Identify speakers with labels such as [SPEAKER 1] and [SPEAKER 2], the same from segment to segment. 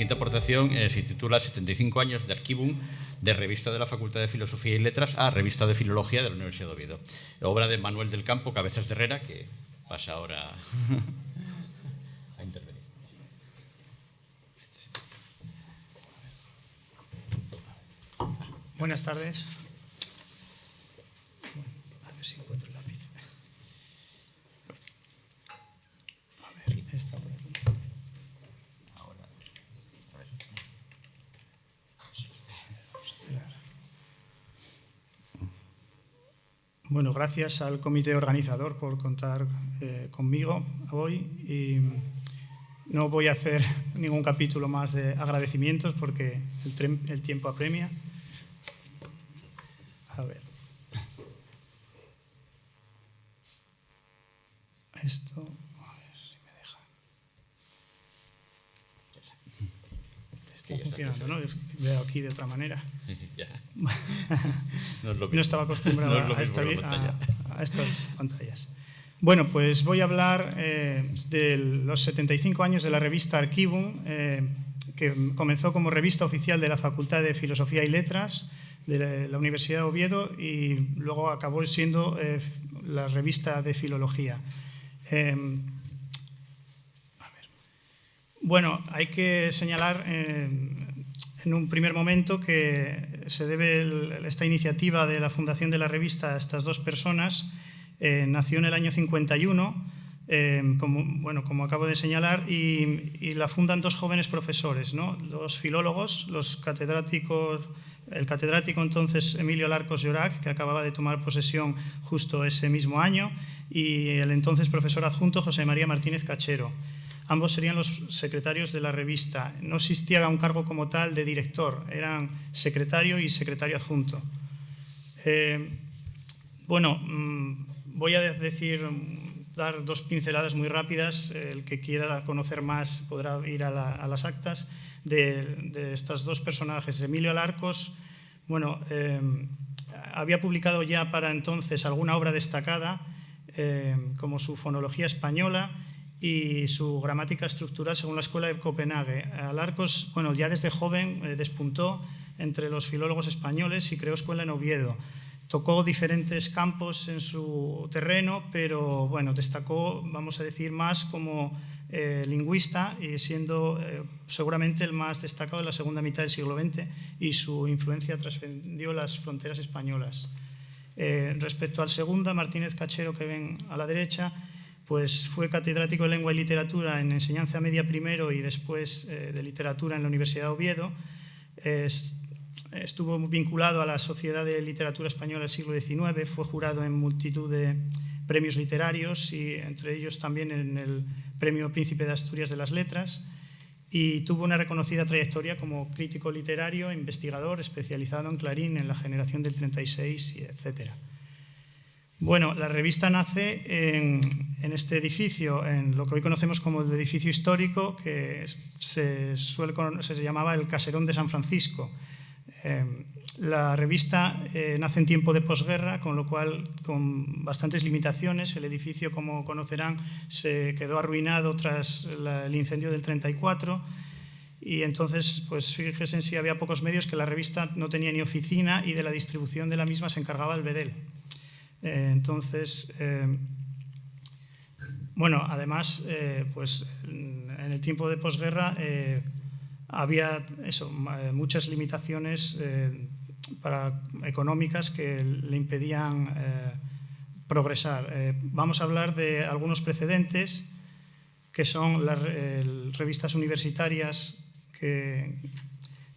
[SPEAKER 1] siguiente aportación se titula 75 años de Arquivum, de revista de la Facultad de Filosofía y Letras a revista de Filología de la Universidad de Oviedo. Obra de Manuel del Campo Cabezas de Herrera, que pasa ahora a intervenir.
[SPEAKER 2] Buenas tardes. A ver si encuentro el lápiz. A ver, está por aquí. Bueno, gracias al comité organizador por contar conmigo hoy. Y no voy a hacer ningún capítulo más de agradecimientos porque el tiempo apremia. A ver. Esto, a ver si me deja. Está funcionando, ¿no? Veo aquí de otra manera.
[SPEAKER 1] Ya.
[SPEAKER 2] No estaba acostumbrado a estas pantallas. Bueno, pues voy a hablar de los 75 años de la revista Arquivum, que comenzó como revista oficial de la Facultad de Filosofía y Letras de la Universidad de Oviedo y luego acabó siendo la revista de Filología. Bueno, hay que señalar en un primer momento que se debe esta iniciativa de la fundación de la revista a estas dos personas. Nació en el año 51, como acabo de señalar, y la fundan dos jóvenes profesores, ¿no? Dos filólogos, el catedrático entonces Emilio Larcos Llorac, que acababa de tomar posesión justo ese mismo año, y el entonces profesor adjunto José María Martínez Cachero. Ambos serían los secretarios de la revista. No existía un cargo como tal de director, eran secretario y secretario adjunto. Voy a dar dos pinceladas muy rápidas. El que quiera conocer más podrá ir a las actas de estos dos personajes. Emilio Larcos, había publicado ya para entonces alguna obra destacada, como su Fonología Española y su Gramática Estructural según la Escuela de Copenhague. Larcos, ya desde joven despuntó entre los filólogos españoles y creó escuela en Oviedo. Tocó diferentes campos en su terreno, pero destacó, vamos a decir, más como lingüista y siendo seguramente el más destacado en la segunda mitad del siglo XX, y su influencia trascendió las fronteras españolas. Respecto al segundo, Martínez Cachero, que ven a la derecha, pues fue catedrático de Lengua y Literatura en enseñanza media primero y después de literatura en la Universidad de Oviedo. Estuvo vinculado a la Sociedad de Literatura Española del siglo XIX, fue jurado en multitud de premios literarios y entre ellos también en el Premio Príncipe de Asturias de las Letras, y tuvo una reconocida trayectoria como crítico literario, investigador, especializado en Clarín, en la generación del 36, etc. La revista nace en este edificio, en lo que hoy conocemos como el edificio histórico, que se llamaba el Caserón de San Francisco. La revista nace en tiempo de posguerra, con lo cual con bastantes limitaciones. El edificio, como conocerán, se quedó arruinado tras el incendio del 34 y entonces, pues fíjense, si había pocos medios, que la revista no tenía ni oficina y de la distribución de la misma se encargaba el Bedel. Además, en el tiempo de posguerra había muchas limitaciones económicas que le impedían progresar. Vamos a hablar de algunos precedentes, que son las revistas universitarias que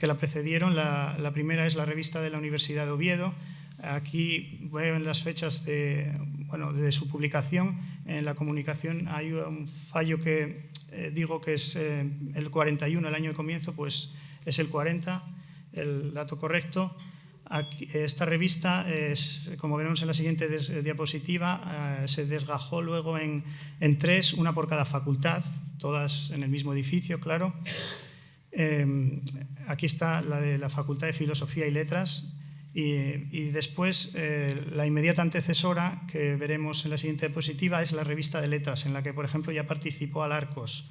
[SPEAKER 2] la precedieron. La primera es la revista de la Universidad de Oviedo. Aquí veo en las fechas de su publicación. En la comunicación hay un fallo que digo que es el 41, el año de comienzo, pues es el 40, el dato correcto. Aquí, esta revista, como veremos en la siguiente diapositiva, se desgajó luego en tres, una por cada facultad, todas en el mismo edificio, claro. Aquí está la de la Facultad de Filosofía y Letras, y después la inmediata antecesora, que veremos en la siguiente diapositiva, es la revista de Letras, en la que, por ejemplo, ya participó Larcos.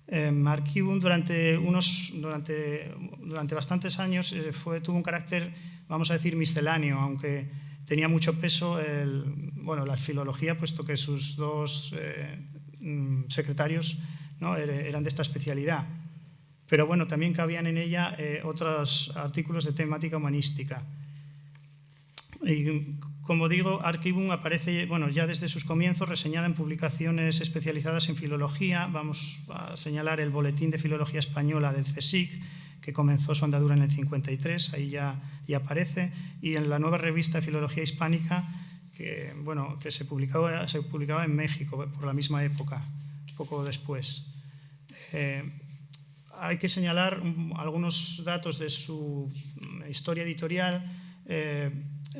[SPEAKER 2] Archivum durante bastantes años tuvo un carácter, vamos a decir, misceláneo, aunque tenía mucho peso la filología, puesto que sus dos secretarios, ¿no?, eran de esta especialidad. Pero bueno, también cabían en ella otros artículos de temática humanística. Y como digo, Archivum aparece ya desde sus comienzos reseñada en publicaciones especializadas en filología. Vamos a señalar el Boletín de Filología Española del CSIC, que comenzó su andadura en el 53, ahí ya aparece, y en la nueva revista de Filología Hispánica, que se publicaba en México por la misma época, poco después. Hay que señalar algunos datos de su historia editorial.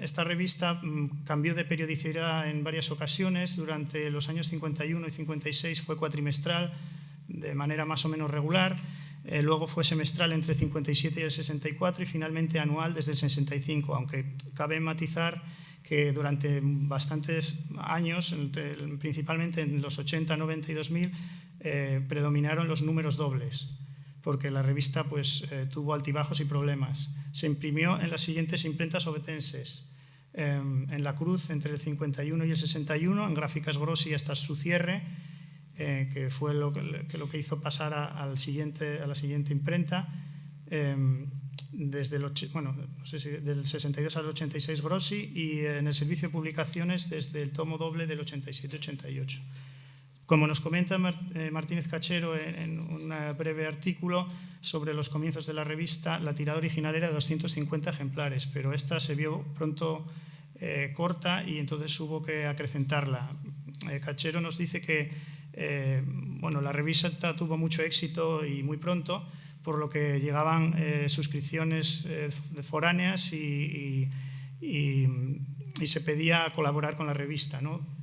[SPEAKER 2] Esta revista cambió de periodicidad en varias ocasiones. Durante los años 51 y 56 fue cuatrimestral, de manera más o menos regular. Luego fue semestral entre el 57 y el 64 y finalmente anual desde el 65, aunque cabe matizar que durante bastantes años, principalmente en los 80, 90 y 2000, predominaron los números dobles, porque la revista tuvo altibajos y problemas. Se imprimió en las siguientes imprentas ovetenses: en La Cruz entre el 51 y el 61, en Gráficas Grossi hasta su cierre, que fue lo que hizo pasar a la siguiente imprenta, desde del 62 al 86 Grossi, y en el servicio de publicaciones desde el tomo doble del 87-88. Como nos comenta Martínez Cachero en un breve artículo sobre los comienzos de la revista, la tirada original era de 250 ejemplares, pero esta se vio pronto corta y entonces hubo que acrecentarla. Cachero nos dice que la revista tuvo mucho éxito y muy pronto, por lo que llegaban suscripciones foráneas y se pedía colaborar con la revista, ¿no?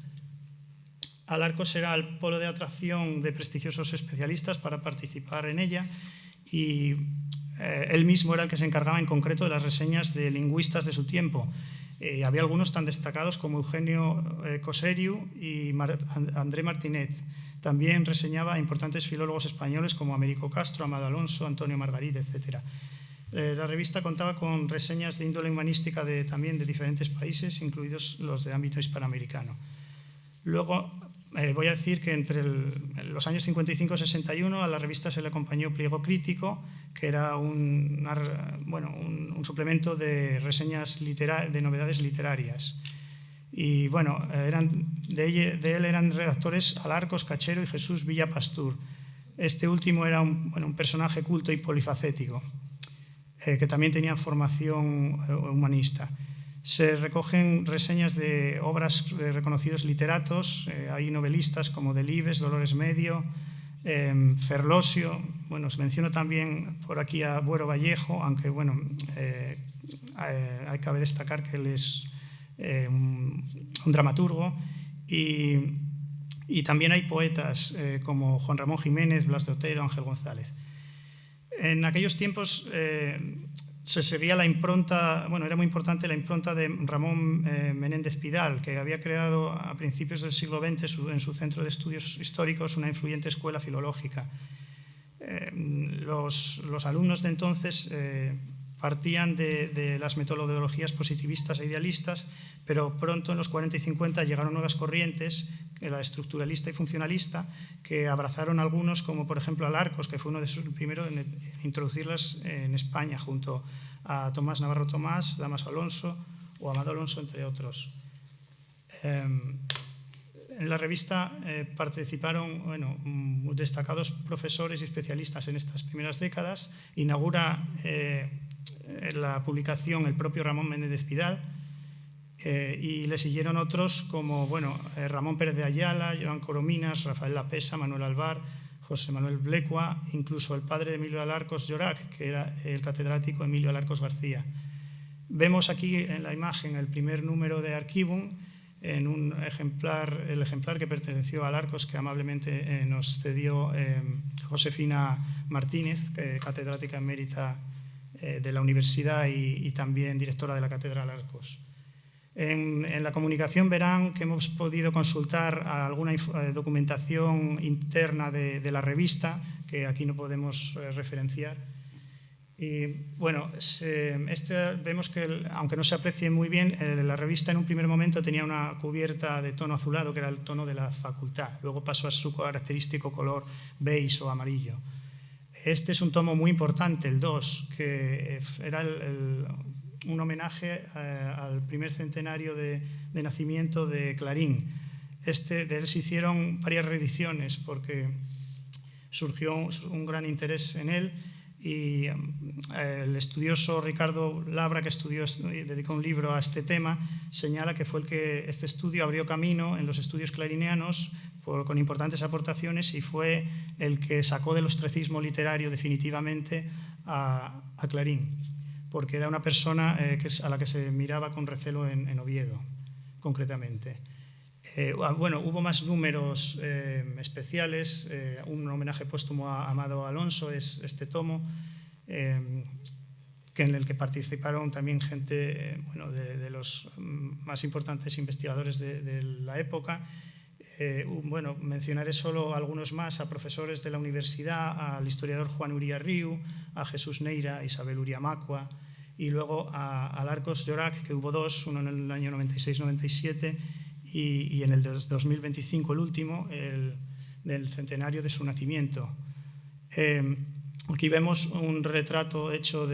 [SPEAKER 2] Alarcos era el polo de atracción de prestigiosos especialistas para participar en ella, y él mismo era el que se encargaba en concreto de las reseñas de lingüistas de su tiempo. Había algunos tan destacados como Eugenio Coseriu y André Martinet. También reseñaba a importantes filólogos españoles como Américo Castro, Amado Alonso, Antonio Margarit, etc. La revista contaba con reseñas de índole humanística también de diferentes países, incluidos los de ámbito hispanoamericano. Luego, voy a decir que entre los años 55 y 61 a la revista se le acompañó Pliego Crítico, que era un suplemento de reseñas de novedades literarias. Y de él eran redactores Alarcos, Cachero y Jesús Villa Pastur. Este último era un personaje culto y polifacético, que también tenía formación humanista. Se recogen reseñas de obras de reconocidos literatos. Hay novelistas como Delibes, Dolores Medio, Ferlosio. Se menciono también por aquí a Buero Vallejo, aunque cabe destacar que él es un dramaturgo. Y también hay poetas como Juan Ramón Jiménez, Blas de Otero, Ángel González. En aquellos tiempos se seguía la impronta, era muy importante la impronta de Ramón Menéndez Pidal, que había creado a principios del siglo XX en su centro de estudios históricos una influyente escuela filológica. Los alumnos de entonces partían de las metodologías positivistas e idealistas, pero pronto en los 40 y 50 llegaron nuevas corrientes, la estructuralista y funcionalista, que abrazaron algunos, como por ejemplo Alarcos, que fue uno de sus primeros en introducirlas en España, junto a Tomás Navarro Tomás, Damaso Alonso o Amado Alonso, entre otros. En la revista participaron destacados profesores y especialistas en estas primeras décadas. Inaugura la publicación el propio Ramón Menéndez Pidal, y le siguieron otros como Ramón Pérez de Ayala, Joan Corominas, Rafael Lapesa, Manuel Alvar, José Manuel Blecua, incluso el padre de Emilio Alarcos Llorac, que era el catedrático Emilio Alarcos García. Vemos aquí en la imagen el primer número de Archivum, en el ejemplar que perteneció a Alarcos, que amablemente nos cedió Josefina Martínez, catedrática emérita de la universidad y también directora de la Cátedra Alarcos. En la comunicación verán que hemos podido consultar alguna documentación interna de la revista, que aquí no podemos referenciar. Y bueno, vemos que, aunque no se aprecie muy bien, la revista en un primer momento tenía una cubierta de tono azulado, que era el tono de la facultad. Luego pasó a su característico color beige o amarillo. Este es un tomo muy importante, el 2, que era un homenaje al primer centenario de nacimiento de Clarín. De él se hicieron varias reediciones porque surgió un gran interés en él, y el estudioso Ricardo Labra, que dedicó un libro a este tema, señala que fue este estudio abrió camino en los estudios clarinianos con importantes aportaciones, y fue el que sacó del ostracismo literario definitivamente a Clarín, porque era una persona a la que se miraba con recelo en Oviedo, concretamente. Bueno, hubo más números especiales, un homenaje póstumo a Amado Alonso es este tomo, en el que participaron también gente de los más importantes investigadores de la época. Bueno, mencionaré solo algunos más: a profesores de la universidad, al historiador Juan Uría Riu, a Jesús Neira, a Isabel Uría Macua, y luego a Larcos Llorac, que hubo dos, uno en el año 96-97 y en el 2025 el último, del centenario de su nacimiento. Aquí vemos un retrato hecho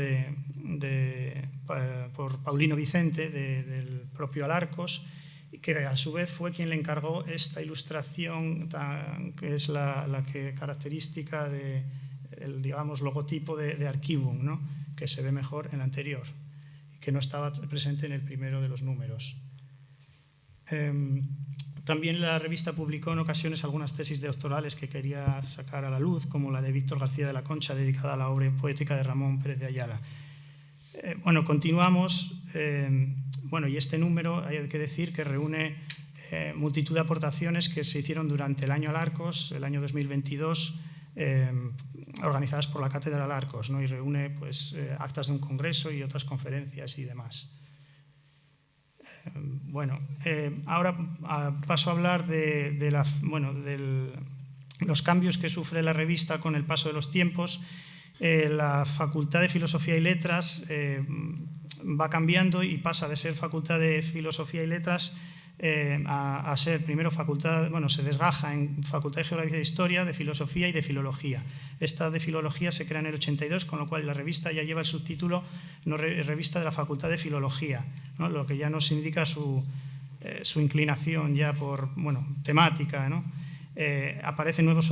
[SPEAKER 2] por Paulino Vicente del propio Alarcos, que a su vez fue quien le encargó esta ilustración, que es la que característica del, digamos, logotipo de Archivum, ¿no?, que se ve mejor en el anterior, que no estaba presente en el primero de los números. También la revista publicó en ocasiones algunas tesis doctorales que quería sacar a la luz, como la de Víctor García de la Concha, dedicada a la obra poética de Ramón Pérez de Ayala. Bueno, continuamos. Bueno, y este número hay que decir que reúne multitud de aportaciones que se hicieron durante el año Alarcos, el año 2022, organizadas por la Cátedra Alarcos, ¿no?, y reúne pues, actas de un congreso y otras conferencias y demás. Bueno, ahora paso a hablar de los cambios que sufre la revista con el paso de los tiempos. La Facultad de Filosofía y Letras va cambiando y pasa de ser Facultad de Filosofía y Letras a ser primero facultad, se desgaja en Facultad de Geografía e Historia, de Filosofía y de Filología. Esta de Filología se crea en el 82, con lo cual la revista ya lleva el subtítulo Revista de la Facultad de Filología, ¿no?, lo que ya nos indica su inclinación ya por temática, ¿no? Aparecen nuevos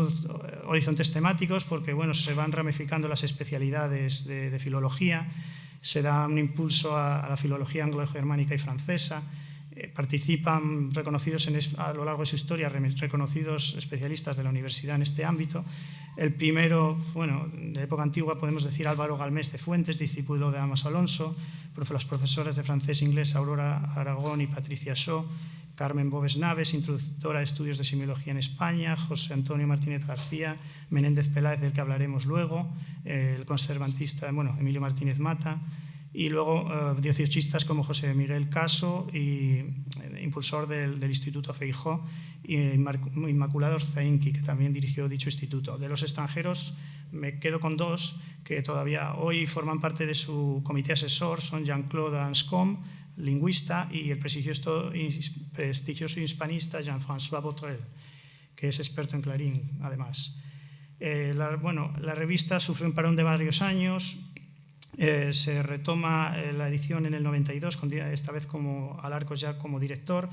[SPEAKER 2] horizontes temáticos porque se van ramificando las especialidades de filología, se da un impulso a la filología anglo-germánica y francesa. Participan reconocidos a lo largo de su historia, reconocidos especialistas de la universidad en este ámbito. El primero, de época antigua, podemos decir Álvaro Galmés de Fuentes, discípulo de Amos Alonso, las profesoras de francés e inglés Aurora Aragón y Patricia Shaw, Carmen Bóves Naves, introductora de estudios de semiología en España, José Antonio Martínez García, Menéndez Peláez, del que hablaremos luego, el conservantista, Emilio Martínez Mata, y luego dieciochista como José Miguel Caso, y impulsor del Instituto Feijó, y Inmaculado Orzainqui, que también dirigió dicho instituto. De los extranjeros me quedo con dos que todavía hoy forman parte de su comité asesor, son Jean-Claude Anscombe, lingüista, y el prestigioso hispanista Jean-François Botrel, que es experto en Clarín, además. La revista sufrió un parón de varios años. Se retoma la edición en el 92, esta vez como Alarcos ya como director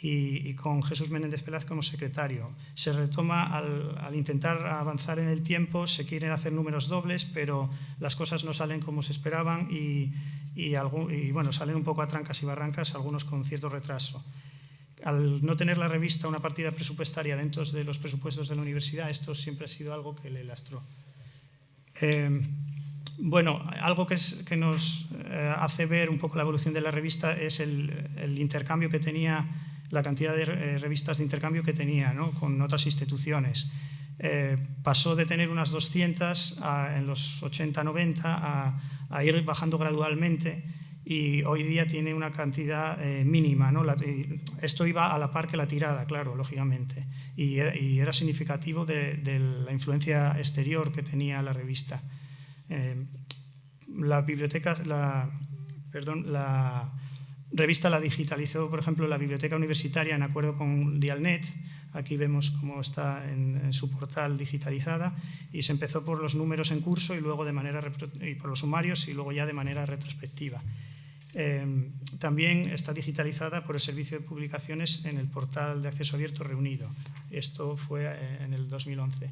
[SPEAKER 2] y con Jesús Menéndez Peláez como secretario. Se retoma al intentar avanzar en el tiempo, se quieren hacer números dobles, pero las cosas no salen como se esperaban y salen un poco a trancas y barrancas, algunos con cierto retraso. Al no tener la revista una partida presupuestaria dentro de los presupuestos de la universidad, esto siempre ha sido algo que le lastró. Algo que nos hace ver un poco la evolución de la revista es el intercambio que tenía, la cantidad de revistas de intercambio que tenía, ¿no?, con otras instituciones. Pasó de tener unas 200 en los 80-90 a ir bajando gradualmente, y hoy día tiene una cantidad mínima, ¿no? Esto iba a la par que la tirada, claro, lógicamente, y era significativo de la influencia exterior que tenía la revista. La revista la digitalizó, por ejemplo, la Biblioteca Universitaria en acuerdo con Dialnet. Aquí vemos cómo está en su portal digitalizada, y se empezó por los números en curso y luego y por los sumarios y luego ya de manera retrospectiva. También está digitalizada por el Servicio de Publicaciones en el portal de acceso abierto Reunido. Esto fue en el 2011.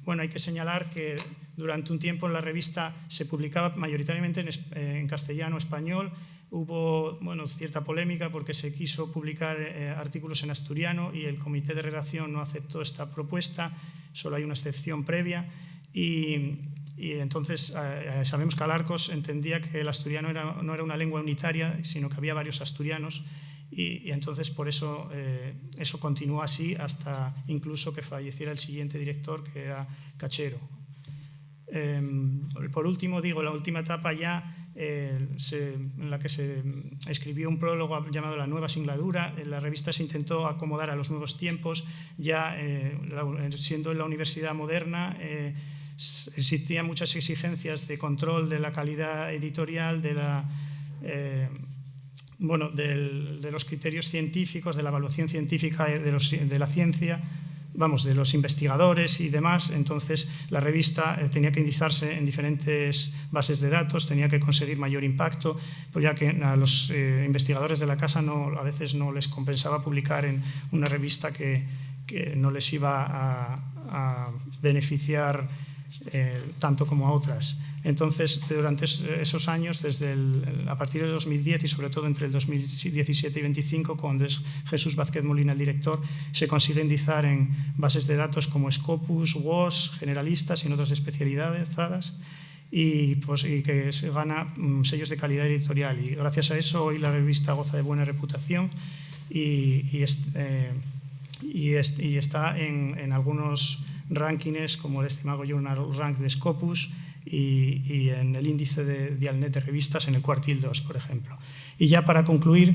[SPEAKER 2] Bueno, hay que señalar que durante un tiempo en la revista se publicaba mayoritariamente en castellano, español. Hubo cierta polémica porque se quiso publicar artículos en asturiano y el comité de redacción no aceptó esta propuesta, solo hay una excepción previa, y entonces sabemos que Alarcos entendía que el asturiano no era una lengua unitaria, sino que había varios asturianos, y entonces por eso eso continuó así hasta incluso que falleciera el siguiente director, que era Cachero. Por último, la última etapa ya en la que se escribió un prólogo llamado La Nueva Singladura. La revista se intentó acomodar a los nuevos tiempos, ya siendo en la universidad moderna. Existían muchas exigencias de control de la calidad editorial, de los criterios científicos, de la evaluación científica de la ciencia, de los investigadores y demás. Entonces la revista tenía que indizarse en diferentes bases de datos, tenía que conseguir mayor impacto, pues ya que a los investigadores de la casa a veces no les compensaba publicar en una revista que no les iba a beneficiar tanto como a otras. Entonces, durante esos años, a partir de 2010 y sobre todo entre el 2017 y 2025, cuando es Jesús Vázquez Molina el director, se consigue indizar en bases de datos como Scopus, WOS, generalistas y en otras especializadas, y que se gana sellos de calidad editorial. Y gracias a eso hoy la revista goza de buena reputación y está en algunos rankings como el Estimado Journal Rank de Scopus y en el índice de Dialnet de revistas en el cuartil 2, por ejemplo. Y ya para concluir,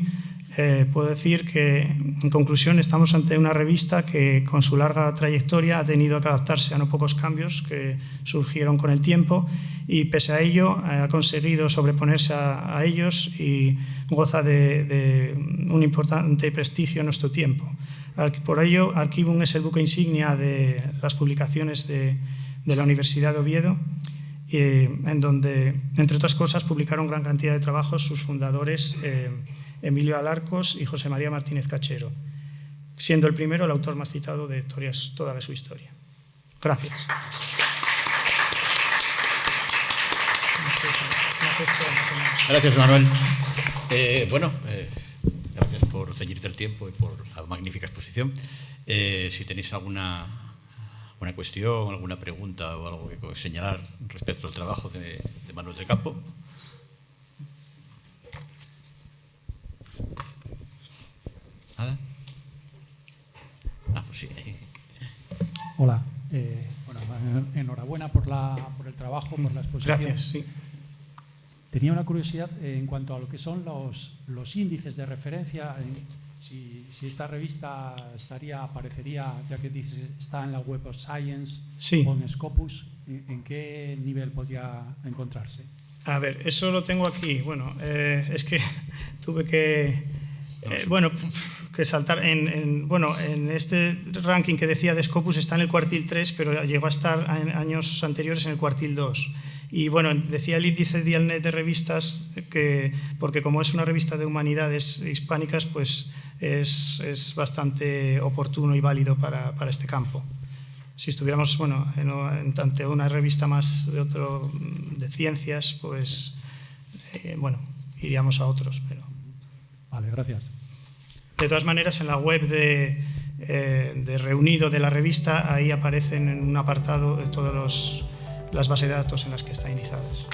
[SPEAKER 2] puedo decir que, en conclusión, estamos ante una revista que con su larga trayectoria ha tenido que adaptarse a no pocos cambios que surgieron con el tiempo, y pese a ello ha conseguido sobreponerse a ellos y goza de un importante prestigio en nuestro tiempo. Por ello, Archivum es el buque insignia de las publicaciones de la Universidad de Oviedo, en donde, entre otras cosas, publicaron gran cantidad de trabajos sus fundadores Emilio Alarcos y José María Martínez Cachero, siendo el primero el autor más citado de toda su historia. Gracias.
[SPEAKER 1] Gracias, Manuel. Gracias por ceñirte el tiempo y por la magnífica exposición. Si tenéis alguna cuestión, alguna pregunta o algo que señalar respecto al trabajo de Manuel del Campo. ¿Nada? Pues sí.
[SPEAKER 3] Hola. Enhorabuena por el trabajo, por la exposición.
[SPEAKER 2] Gracias, sí.
[SPEAKER 3] Tenía una curiosidad en cuanto a lo que son los índices de referencia. Si esta revista aparecería, ya que dices, está en la Web of Science,
[SPEAKER 2] sí,
[SPEAKER 3] o en Scopus, ¿en qué nivel podría encontrarse?
[SPEAKER 2] A ver, eso lo tengo aquí. Bueno, es que tuve que saltar. En este ranking que decía de Scopus está en el cuartil 3, pero llegó a estar en años anteriores en el cuartil 2. Y bueno, decía el índice Dialnet de revistas porque como es una revista de humanidades hispánicas, pues es bastante oportuno y válido para este campo. Si estuviéramos ante una revista más de ciencias, pues iríamos a otros. Pero...
[SPEAKER 3] Vale, gracias.
[SPEAKER 2] De todas maneras, en la web de Reunido de la revista, ahí aparecen en un apartado todas las bases de datos en las que están indizadas.